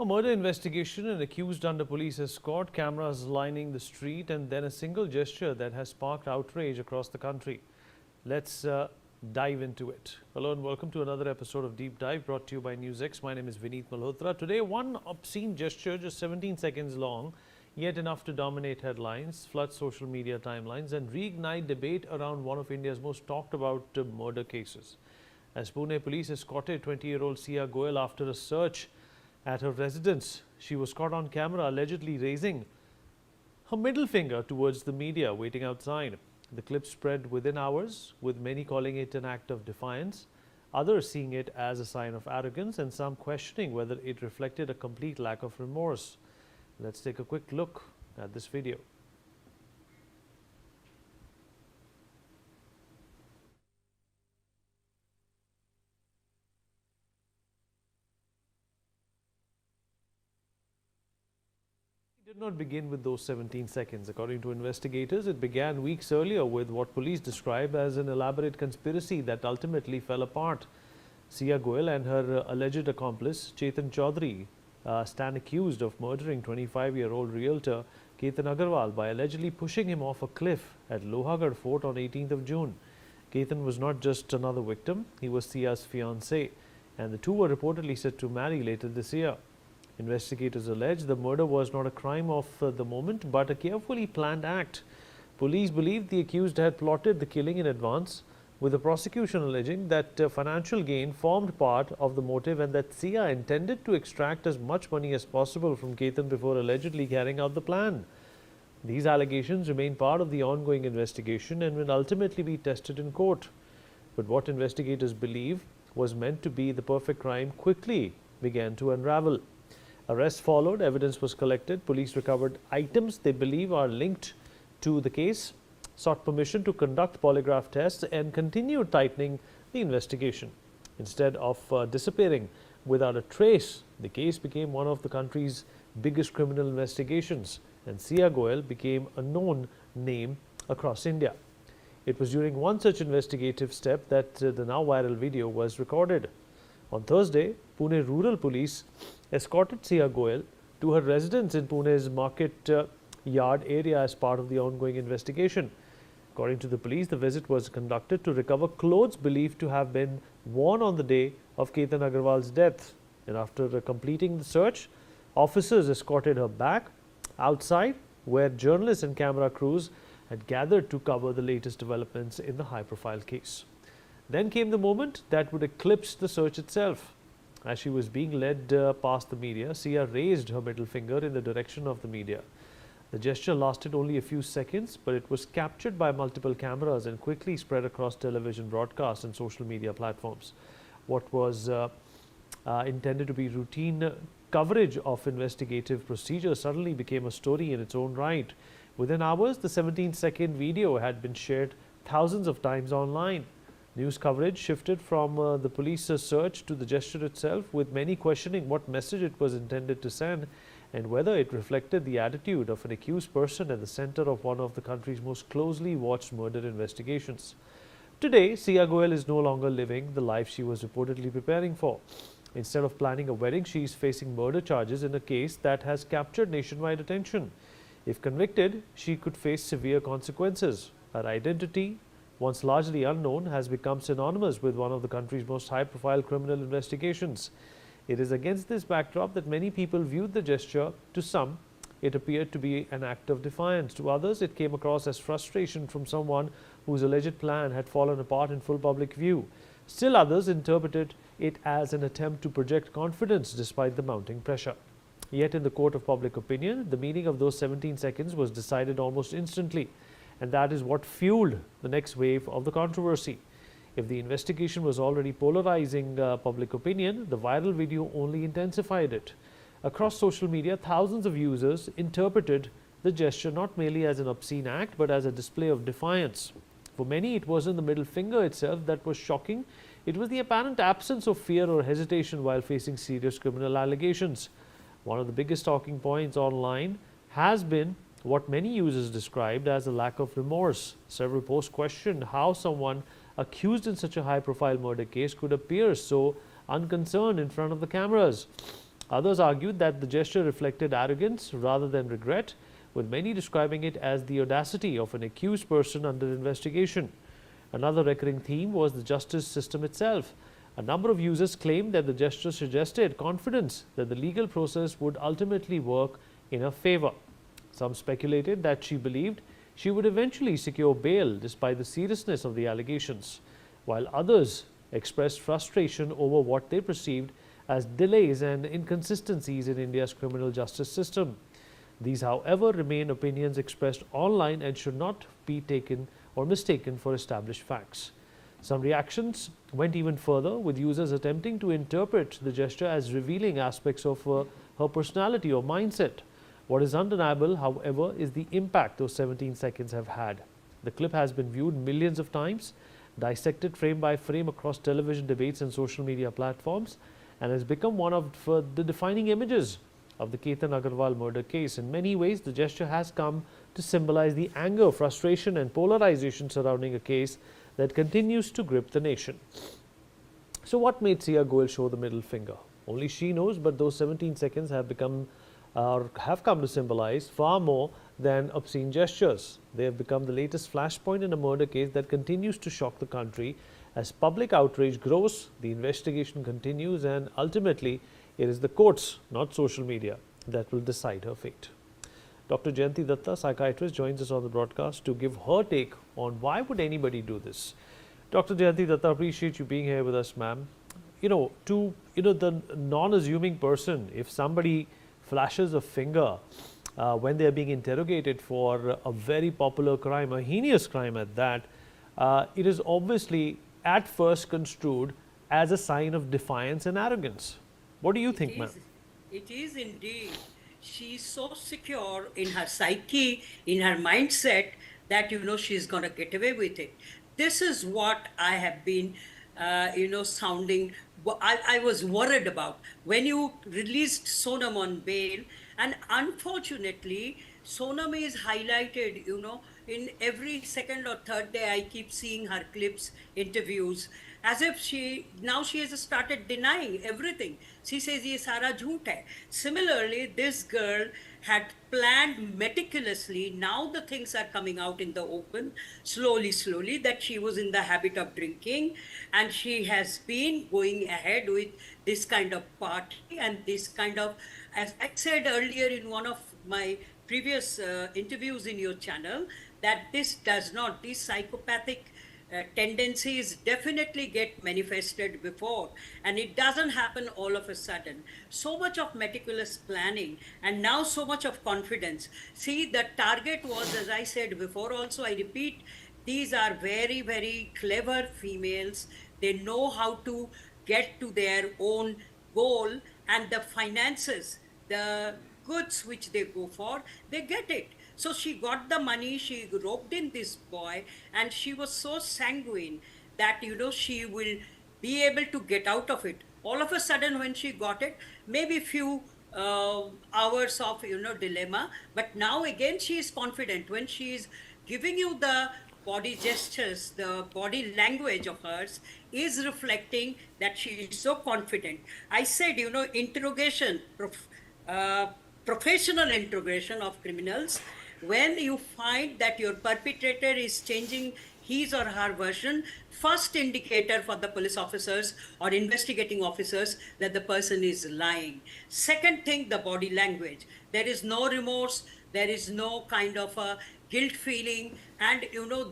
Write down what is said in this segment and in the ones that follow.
A murder investigation, an accused under police escort, cameras lining the street, and then a single gesture that has sparked outrage across the country. Let's dive into it. Hello and welcome to another episode of Deep Dive brought to you by NewsX. My name is Vineet Malhotra. Today, one obscene gesture, just 17 seconds long, yet enough to dominate headlines, flood social media timelines, and reignite debate around one of India's most talked about murder cases. As Pune police escorted 20-year-old Siya Goyal after a search at her residence, she was caught on camera allegedly raising her middle finger towards the media waiting outside. The clip spread within hours, with many calling it an act of defiance, others seeing it as a sign of arrogance, and some questioning whether it reflected a complete lack of remorse. Let's take a quick look at this video. It did not begin with those 17 seconds. According to investigators, it began weeks earlier with what police describe as an elaborate conspiracy that ultimately fell apart. Siya Goyal and her alleged accomplice, Chetan Chaudhary, stand accused of murdering 25-year-old realtor Ketan Agarwal by allegedly pushing him off a cliff at Lohagarh Fort on 18th of June. Ketan was not just another victim, he was Siya's fiancé, and the two were reportedly set to marry later this year. Investigators allege the murder was not a crime of the moment but a carefully planned act. Police believe the accused had plotted the killing in advance, with the prosecution alleging that financial gain formed part of the motive and that Siya intended to extract as much money as possible from Ketan before allegedly carrying out the plan. These allegations remain part of the ongoing investigation and will ultimately be tested in court. But what investigators believe was meant to be the perfect crime quickly began to unravel. Arrests followed, evidence was collected, police recovered items they believe are linked to the case, sought permission to conduct polygraph tests, and continued tightening the investigation. Instead of disappearing without a trace, the case became one of the country's biggest criminal investigations, and Siya Goyal became a known name across India. It was during one such investigative step that the now viral video was recorded. On Thursday, Pune Rural Police escorted Siya Goyal to her residence in Pune's market yard area as part of the ongoing investigation. According to the police, the visit was conducted to recover clothes believed to have been worn on the day of Ketan Agarwal's death. And after completing the search, officers escorted her back outside, where journalists and camera crews had gathered to cover the latest developments in the high-profile case. Then came the moment that would eclipse the search itself. As she was being led past the media, Siya raised her middle finger in the direction of the media. The gesture lasted only a few seconds, but it was captured by multiple cameras and quickly spread across television broadcasts and social media platforms. What was intended to be routine coverage of investigative procedures suddenly became a story in its own right. Within hours, the 17-second video had been shared thousands of times online. News coverage shifted from the police search to the gesture itself, with many questioning what message it was intended to send and whether it reflected the attitude of an accused person at the center of one of the country's most closely watched murder investigations. Today, Siya Goyal is no longer living the life she was reportedly preparing for. Instead of planning a wedding, she is facing murder charges in a case that has captured nationwide attention. If convicted, she could face severe consequences. Her identity, once largely unknown, has become synonymous with one of the country's most high-profile criminal investigations. It is against this backdrop that many people viewed the gesture. To some, it appeared to be an act of defiance. To others, it came across as frustration from someone whose alleged plan had fallen apart in full public view. Still others interpreted it as an attempt to project confidence despite the mounting pressure. Yet in the court of public opinion, the meaning of those 17 seconds was decided almost instantly. And that is what fueled the next wave of the controversy. If the investigation was already polarizing public opinion, the viral video only intensified it. Across social media, thousands of users interpreted the gesture not merely as an obscene act, but as a display of defiance. For many, it wasn't the middle finger itself that was shocking. It was the apparent absence of fear or hesitation while facing serious criminal allegations. One of the biggest talking points online has been what many users described as a lack of remorse. Several posts questioned how someone accused in such a high-profile murder case could appear so unconcerned in front of the cameras. Others argued that the gesture reflected arrogance rather than regret, with many describing it as the audacity of an accused person under investigation. Another recurring theme was the justice system itself. A number of users claimed that the gesture suggested confidence that the legal process would ultimately work in her favor. Some speculated that she believed she would eventually secure bail despite the seriousness of the allegations, while others expressed frustration over what they perceived as delays and inconsistencies in India's criminal justice system. These, however, remain opinions expressed online and should not be taken or mistaken for established facts. Some reactions went even further, with users attempting to interpret the gesture as revealing aspects of her personality or mindset. What is undeniable, however, is the impact those 17 seconds have had. The clip has been viewed millions of times, dissected frame by frame across television debates and social media platforms, and has become one of the defining images of the Ketan Agarwal murder case. In many ways, the gesture has come to symbolize the anger, frustration and polarization surrounding a case that continues to grip the nation. So what made Siya Goyal show the middle finger? Only she knows, but those 17 seconds have come to symbolize far more than obscene gestures. They have become the latest flashpoint in a murder case that continues to shock the country. As public outrage grows, the investigation continues, and ultimately it is the courts, not social media, that will decide her fate. Dr. Jayanti Datta, psychiatrist, joins us on the broadcast to give her take on why would anybody do this. Dr. Jayanti Datta, appreciate you being here with us, ma'am. The non-assuming person, if somebody flashes a finger when they are being interrogated for a very popular crime, a heinous crime at that, it is obviously at first construed as a sign of defiance and arrogance. What do you think, ma'am? It is indeed. She's so secure in her psyche, in her mindset, that she's going to get away with it. This is what I have been sounding. I was worried about when you released Sonam on bail, and unfortunately Sonam is highlighted in every second or third day. I keep seeing her clips, interviews, as if she has started denying everything. She says ye sara jhoot hai. Similarly, this girl had planned meticulously. Now the things are coming out in the open, slowly, that she was in the habit of drinking, and she has been going ahead with this kind of party and this kind of, as I said earlier in one of my previous interviews in your channel, that these psychopathic tendencies definitely get manifested before, and it doesn't happen all of a sudden. So much of meticulous planning, and now so much of confidence. See, the target was, as I said before also, I repeat, these are very, very clever females. They know how to get to their own goal, and the finances, the goods which they go for, they get it. So she got the money, she roped in this boy, and she was so sanguine that, she will be able to get out of it. All of a sudden, when she got it, maybe few hours of, dilemma, but now again she is confident. When she is giving you the body gestures, the body language of hers is reflecting that she is so confident. I said, interrogation, professional interrogation of criminals, when you find that your perpetrator is changing his or her version, first indicator for the police officers or investigating officers that the person is lying. Second thing, the body language. There is no remorse, there is no kind of a guilt feeling, and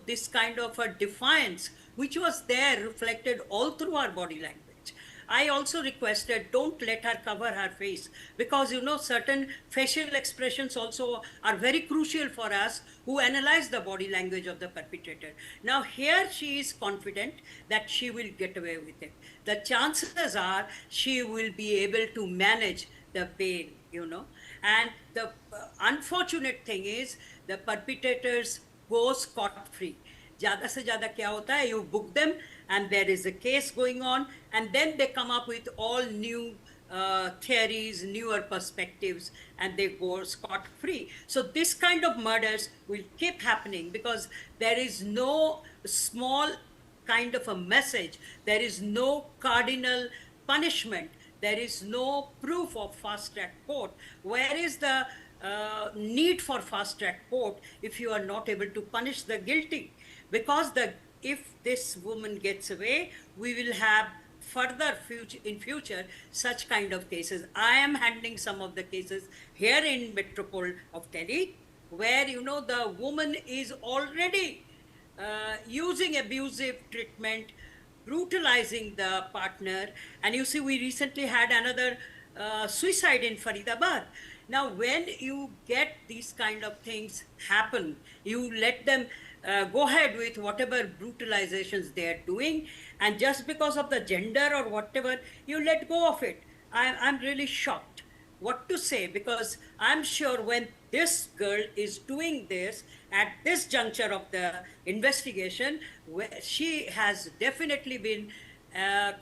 this kind of a defiance which was there reflected all through our body language. I also requested, don't let her cover her face, because certain facial expressions also are very crucial for us who analyze the body language of the perpetrator. Now here she is confident that she will get away with it. The chances are she will be able to manage the bail, and the unfortunate thing is the perpetrators go scot-free. Zyada se zyada kya hota hai, you book them and there is a case going on, and then they come up with all new theories, newer perspectives, and they go scot-free. So this kind of murders will keep happening because there is no small kind of a message, there is no cardinal punishment There is no proof of fast track court. Where is the need for fast track court if you are not able to punish the guilty? Because if this woman gets away, we will have further future such kind of cases. I am handling some of the cases here in Metropole of Delhi, where the woman is already using abusive treatment, brutalizing the partner. And you see, we recently had another suicide in Faridabad. Now, when you get these kind of things happen, you let them go ahead with whatever brutalizations they are doing, and just because of the gender or whatever, you let go of it. I'm really shocked what to say, because I'm sure when this girl is doing this at this juncture of the investigation, she has definitely been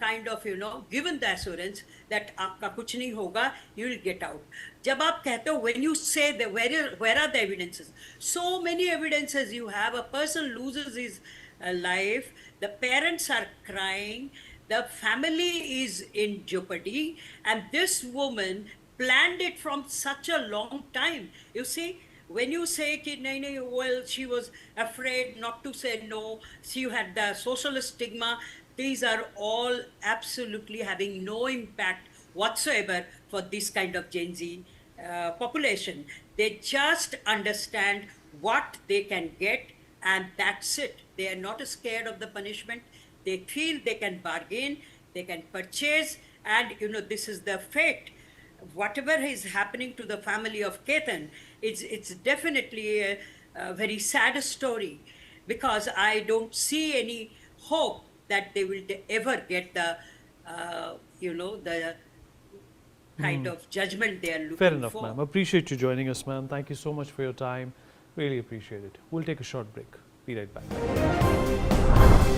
kind of given the assurance that आपका कुछ नहीं होगा, you will get out. जब आप कहते हो, when you say that where are the evidences? So many evidences you have. A person loses his life, the parents are crying, the family is in jeopardy, and this woman planned it from such a long time. You see, when you say कि नहीं नहीं, well, she was afraid not to say no, she had the social stigma, these are all absolutely having no impact whatsoever for this kind of Gen Z population. They just understand what they can get, and that's it. They are not scared of the punishment. They feel they can bargain, they can purchase, and this is the fate. Whatever is happening to the family of Ketan, it's definitely a very sad story, because I don't see any hope that they will ever get the the kind of judgment they are looking for. Fair enough, ma'am. Appreciate you joining us, ma'am. Thank you so much for your time. Really appreciate it. We'll take a short break. Be right back.